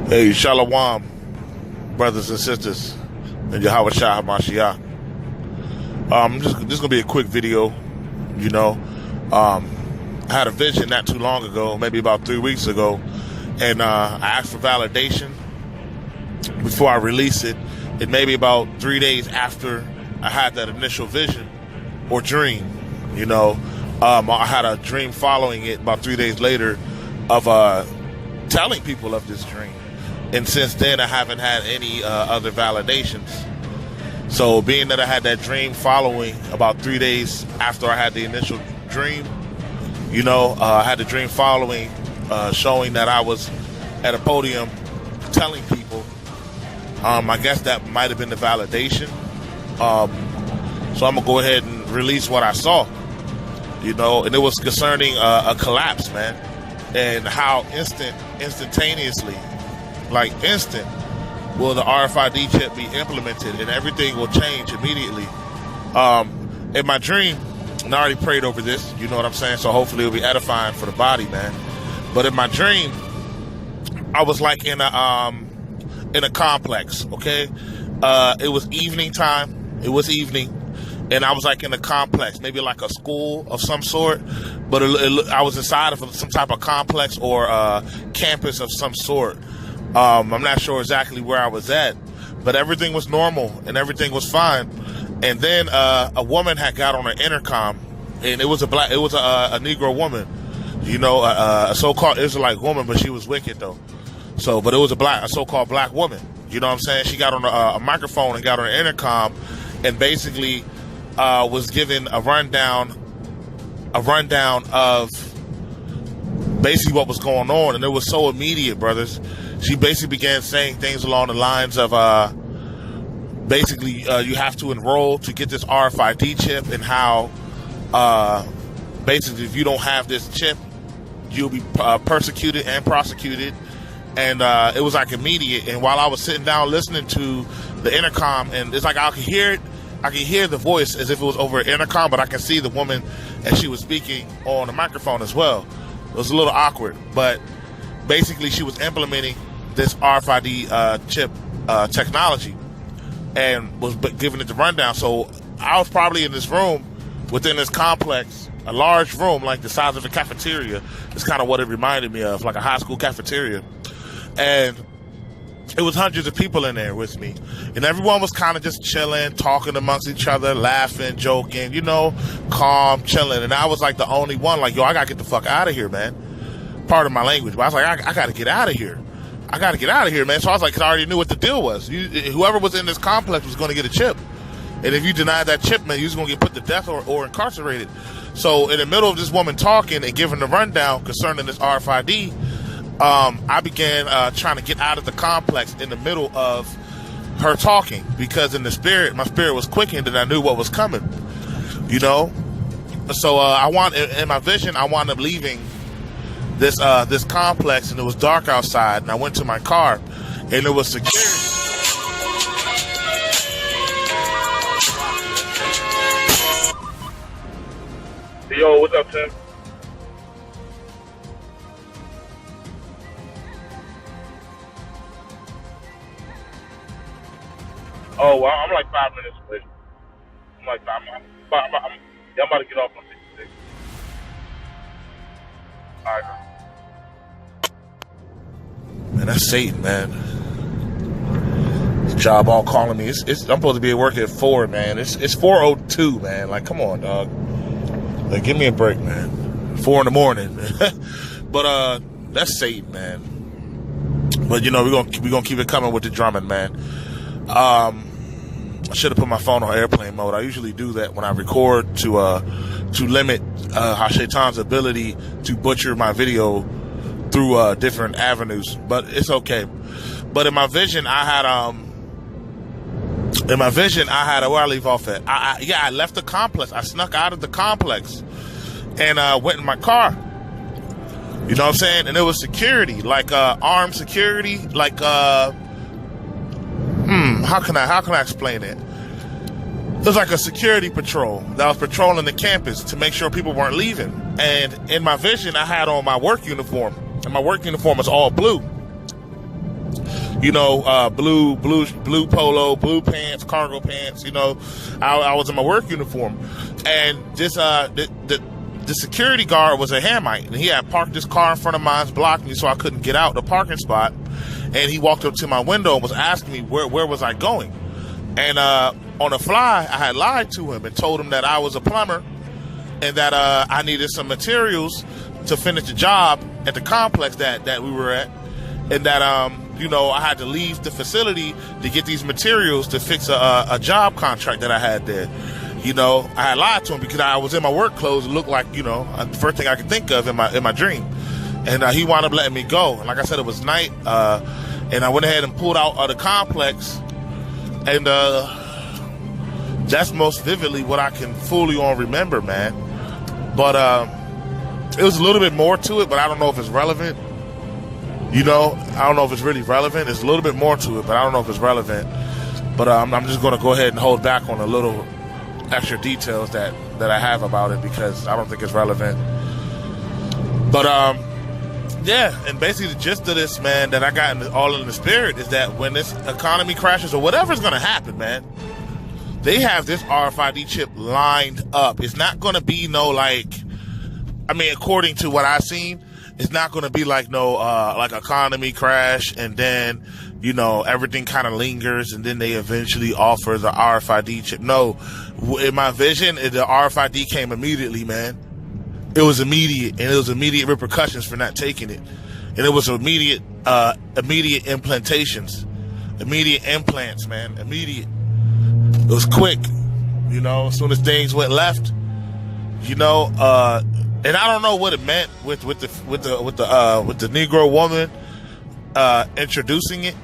Hey, Shalom, brothers and sisters, and Yahweh Shah HaMashiach. This gonna be a quick video, you know. I had a vision not too long ago, maybe about 3 weeks ago, and I asked for validation before I release it. It may be about 3 days after I had that initial vision or dream, you know. I had a dream following it about 3 days later of telling people of this dream. And since then, I haven't had any other validations. So being that I had that dream following about 3 days after I had the initial dream, you know, I had the dream following showing that I was at a podium telling people. I guess that might have been the validation. So I'm going to go ahead and release what I saw, you know, and it was concerning a collapse, man, and how instantaneously, like instant, will the RFID chip be implemented and everything will change immediately. In my dream, and I already prayed over this, you know what I'm saying? So hopefully it'll be edifying for the body, man. But in my dream, I was like in a complex, okay? It was evening time. It was evening. And I was like in a complex, maybe like a school of some sort. But I was inside of some type of complex or campus of some sort. I'm not sure exactly where I was at, but everything was normal and everything was fine. And then a woman had got on an intercom, and it was a Negro woman, you know, a so-called Israelite woman, but she was wicked though. So, but it was a so-called black woman. You know what I'm saying? She got on a microphone and got on an intercom, and basically was given a rundown of basically what was going on, and it was so immediate, brothers. She basically began saying things along the lines of basically you have to enroll to get this RFID chip, and how basically if you don't have this chip, you'll be persecuted and prosecuted. And it was like immediate. And while I was sitting down listening to the intercom, and it's like I could hear the voice as if it was over an intercom, but I can see the woman as she was speaking on the microphone as well. It was a little awkward, but basically she was implementing this RFID chip technology and was giving it the rundown. So I was probably in this room within this complex, a large room like the size of a cafeteria. It's kind of what it reminded me of, like a high school cafeteria. And it was hundreds of people in there with me, and everyone was kind of just chilling, talking amongst each other, laughing, joking, you know, calm, chilling. And I was like the only one, like, yo, I gotta get the fuck out of here, man. Part of my language, but I was like, I gotta get out of here. I gotta get out of here, man. So I was like, 'cause I already knew what the deal was. Whoever was in this complex was going to get a chip, and if you denied that chip, man, you was going to get put to death or incarcerated. So in the middle of this woman talking and giving the rundown concerning this RFID, I began trying to get out of the complex in the middle of her talking, because in the spirit, my spirit was quickened and I knew what was coming, you know? So in my vision, I wound up leaving this complex, and it was dark outside, and I went to my car, and it was security. Yo, what's up, Tim? Oh, well, I'm like 5 minutes away. I'm about to get off on 66. All right. Man, that's Satan, man. His job all calling me. I'm supposed to be at work at 4, man. It's 4:02, man. Like, come on, dog. Like, give me a break, man. 4 in the morning. But that's Satan, man. But you know, we're gonna keep it coming with the drumming, man. I should have put my phone on airplane mode. I usually do that when I record to limit Hashaitan's ability to butcher my video through different avenues. But it's okay. But in my vision, I had where I leave off at. I left the complex. I snuck out of the complex and went in my car. You know what I'm saying? And it was security, like armed security, like how can I explain it? It was like a security patrol that was patrolling the campus to make sure people weren't leaving. And in my vision, I had on my work uniform, and my work uniform was all blue. blue polo, blue pants, cargo pants. I was in my work uniform, and this the security guard was a Hamite, and he had parked this car in front of mine, blocked me, so I couldn't get out the parking spot. And he walked up to my window and was asking me where was I going. And on the fly, I had lied to him and told him that I was a plumber and that I needed some materials to finish the job at the complex that we were at, and that I had to leave the facility to get these materials to fix a job contract that I had there. I had lied to him because I was in my work clothes. It looked like, the first thing I could think of in my dream. And he wound up letting me go. And like I said, it was night. And I went ahead and pulled out of the complex. And that's most vividly what I can fully remember, man. But it was a little bit more to it, but I don't know if it's relevant. I don't know if it's really relevant. There's a little bit more to it, but I don't know if it's relevant. But I'm just going to go ahead and hold back on a little extra details that I have about it because I don't think it's relevant. But yeah, and basically the gist of this, man, that I got all in the spirit is that when this economy crashes or whatever's going to happen, man, they have this RFID chip lined up. It's not going to be according to what I've seen, it's not going to be like economy crash and then, everything kind of lingers and then they eventually offer the RFID chip. No, in my vision, the RFID came immediately, man. It was immediate, and it was immediate repercussions for not taking it. And it was immediate implantations, immediate implants, man, immediate. It was quick, as soon as things went left, and I don't know what it meant with the Negro woman introducing it.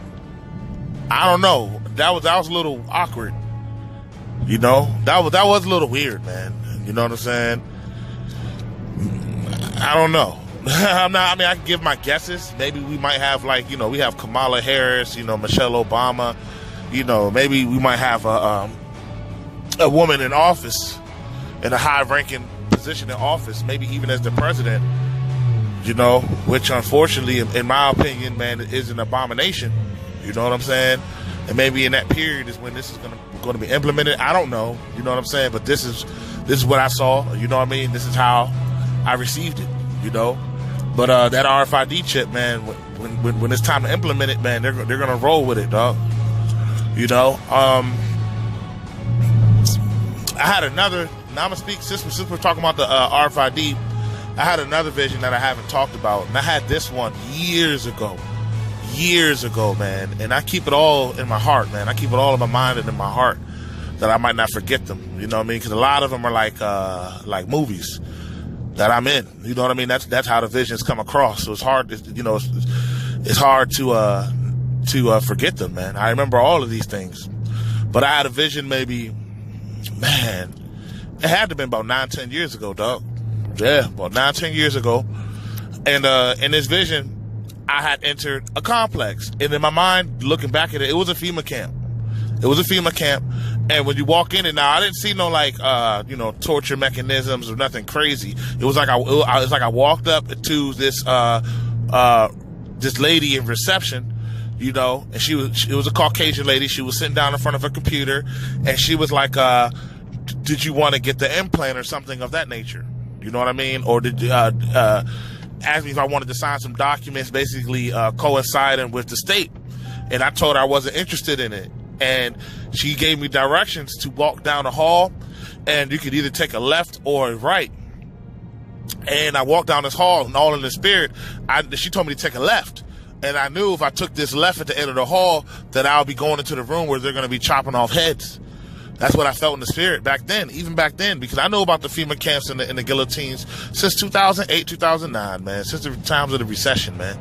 I don't know. That was a little awkward. That was a little weird, man. You know what I'm saying? I don't know. I can give my guesses. Maybe we might have we have Kamala Harris, Michelle Obama. Maybe we might have a woman in office, in a high-ranking position in office, maybe even as the president, which unfortunately, in my opinion, man, is an abomination. You know what I'm saying? And maybe in that period is when this is going to be implemented. I don't know. You know what I'm saying? But this is what I saw. You know what I mean? This is how I received it. But that RFID chip, man, when it's time to implement it, man, they're gonna roll with it, dog. I had another. Now I'm gonna speak since we're talking about the RFID. I had another vision that I haven't talked about, and I had this one years ago, man. And I keep it all in my heart, man. I keep it all in my mind and in my heart that I might not forget them. You know what I mean? Because a lot of them are like movies that I'm in. You know what I mean? That's how the visions come across. So it's hard. It's hard to forget them, man. I remember all of these things, but I had a vision maybe, man, it had to have been about 9-10 years ago, dog. Yeah, about 9-10 years ago. And in this vision, I had entered a complex, and in my mind, looking back at it, it was a FEMA camp. And when you walk in, and now I didn't see no torture mechanisms or nothing crazy. It was like I walked up to this lady in reception, and it was a Caucasian lady. She was sitting down in front of a computer, and she was like, "Did you want to get the implant or something of that nature?" You know what I mean? Or did you ask me if I wanted to sign some documents, basically coinciding with the state? And I told her I wasn't interested in it. And she gave me directions to walk down the hall, and you could either take a left or a right. And I walked down this hall, and all in the spirit, she told me to take a left. And I knew if I took this left at the end of the hall, that I'll be going into the room where they're going to be chopping off heads. That's what I felt in the spirit back then, even back then, because I know about the FEMA camps and the guillotines since 2008, 2009, man, since the times of the recession, man.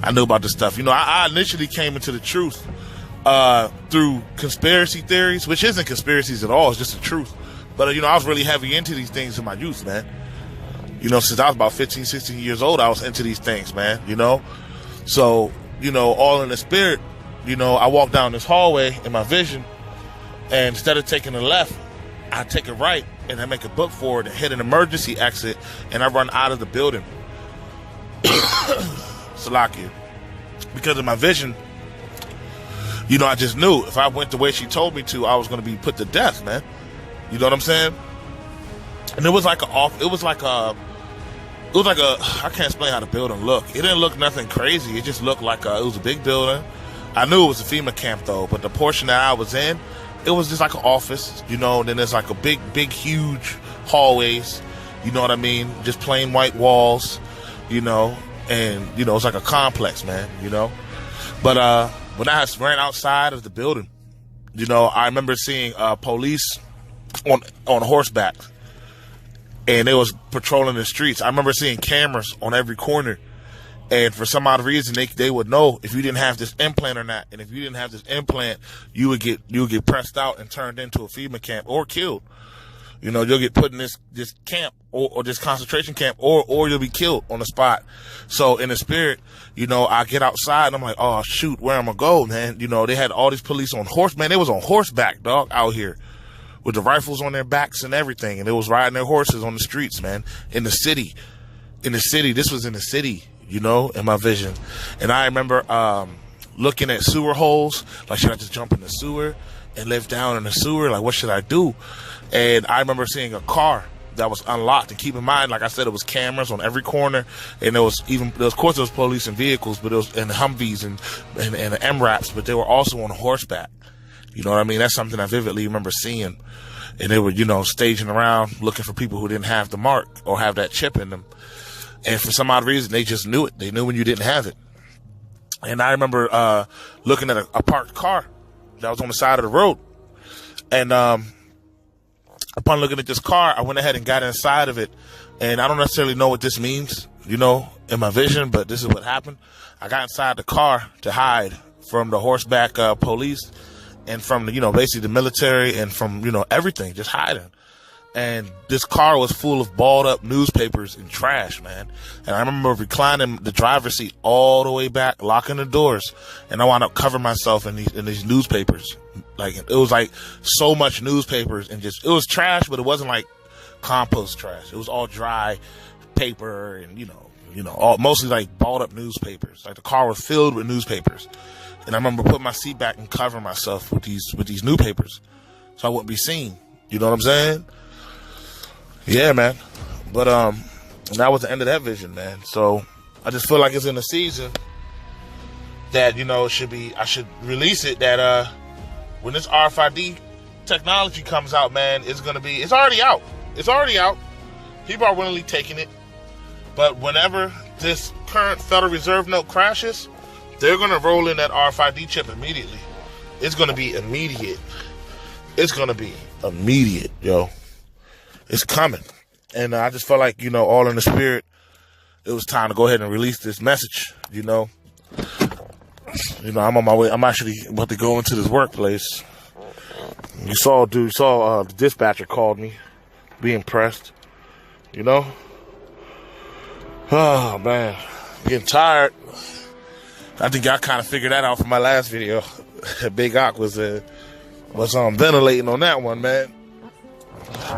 I knew about this stuff. I initially came into the truth through conspiracy theories, which isn't conspiracies at all. It's just the truth. But, I was really heavy into these things in my youth, man. Since I was about 15, 16 years old, I was into these things, man, So, all in the spirit, I walked down this hallway in my vision, and instead of taking a left, I take a right, and I make a book forward and hit an emergency exit, and I run out of the building. Salakia. Because of my vision, you know, I just knew if I went the way she told me to, I was going to be put to death, man. You know what I'm saying? And it was like I can't explain how the building looked. It didn't look nothing crazy. It just looked like it was a big building. I knew it was a FEMA camp though, but the portion that I was in, it was just like an office, you know, and then there's like a big, huge hallways, you know what I mean? Just plain white walls, you know, and, you know, it's like a complex, man, you know? But when I ran outside of the building, you know, I remember seeing police on horseback, and they was patrolling the streets. I remember seeing cameras on every corner, and for some odd reason, they would know if you didn't have this implant or not. And if you didn't have this implant, you would get pressed out and turned into a FEMA camp or killed. You know, you'll get put in this camp or this concentration camp, or you'll be killed on the spot. So in the spirit, you know, I get outside and I'm like, oh shoot, where am I go, man? You know, they had all these police on horse, man. They was on horseback, dog, out here with the rifles on their backs and everything. And they was riding their horses on the streets, man, in the city. This was in the city, you know, in my vision. And I remember looking at sewer holes, like, should I just jump in the sewer and live down in the sewer? Like, what should I do? And I remember seeing a car that was unlocked. And keep in mind, like I said, it was cameras on every corner, and of course there was police and vehicles, but it was and Humvees and the MRAPs, but they were also on horseback. You know what I mean? That's something I vividly remember seeing. And they were, you know, staging around looking for people who didn't have the mark or have that chip in them. And for some odd reason, they just knew it. They knew when you didn't have it. And I remember looking at a parked car that was on the side of the road. And upon looking at this car, I went ahead and got inside of it. And I don't necessarily know what this means, you know, in my vision, but this is what happened. I got inside the car to hide from the horseback police and from the, you know, basically the military and from, you know, everything, just hiding. And this car was full of balled up newspapers and trash, man. And I remember reclining the driver's seat all the way back, locking the doors, and I wound up covering myself in these newspapers. Like, it was like so much newspapers, and just, it was trash, but it wasn't like compost trash. It was all dry paper and, mostly like balled up newspapers. Like, the car was filled with newspapers. And I remember putting my seat back and covering myself with these newspapers so I wouldn't be seen. You know what I'm saying? Yeah, man. But that was the end of that vision, man. So I just feel like it's in the season that, you know, I should release it, that when this RFID technology comes out, man, it's already out. It's already out. People are willingly taking it. But whenever this current Federal Reserve note crashes, they're going to roll in that RFID chip immediately. It's going to be immediate. It's going to be immediate, yo. It's coming. And I just felt like, you know, all in the spirit, it was time to go ahead and release this message, you know. You know, I'm on my way. I'm actually about to go into this workplace. You saw the dispatcher called me, being pressed, you know. Oh, man. Getting tired. I think I kind of figured that out from my last video. Big Ock was ventilating on that one, man.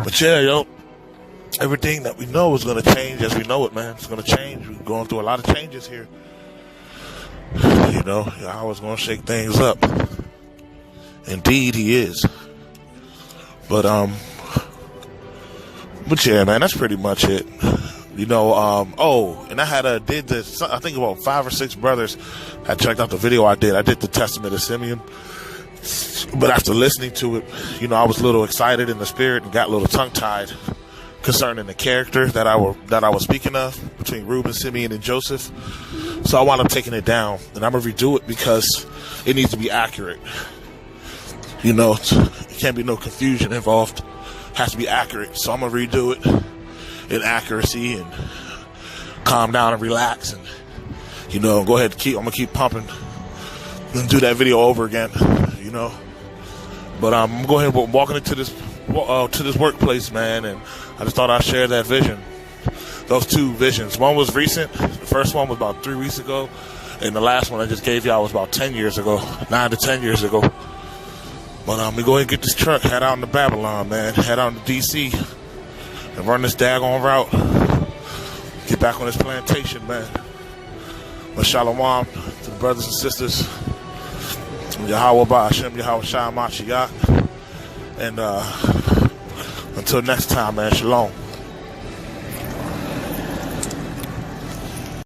But yeah, yo, everything that we know is going to change as we know it, man. It's going to change. We're going through a lot of changes here. You know, I was going to shake things up. Indeed, he is. But yeah, man, that's pretty much it. You know, and I did this, I think about 5 or 6 brothers had checked out the video I did. I did the Testament of Simeon. But after listening to it, you know, I was a little excited in the spirit and got a little tongue-tied concerning the character that I was speaking of between Reuben, Simeon, and Joseph. So I wound up taking it down, and I'm going to redo it because it needs to be accurate. You know, it can't be no confusion involved. It has to be accurate. So I'm going to redo it in accuracy and calm down and relax and, you know, I'm going to keep pumping and do that video over again, you know. But I'm going ahead walking into this workplace, man, and I just thought I'd share that vision. Those 2 visions. One was recent. The first one was about 3 weeks ago, and the last one I just gave y'all was about 10 years ago, 9 to 10 years ago. But we go ahead and get this truck, head out into Babylon, man, head out to D.C., and run this daggone route. Get back on this plantation, man. But shalom to the brothers and sisters. Yahweh Ba'Hashem, Yahweh Shah Mashiach. And until next time, man, shalom.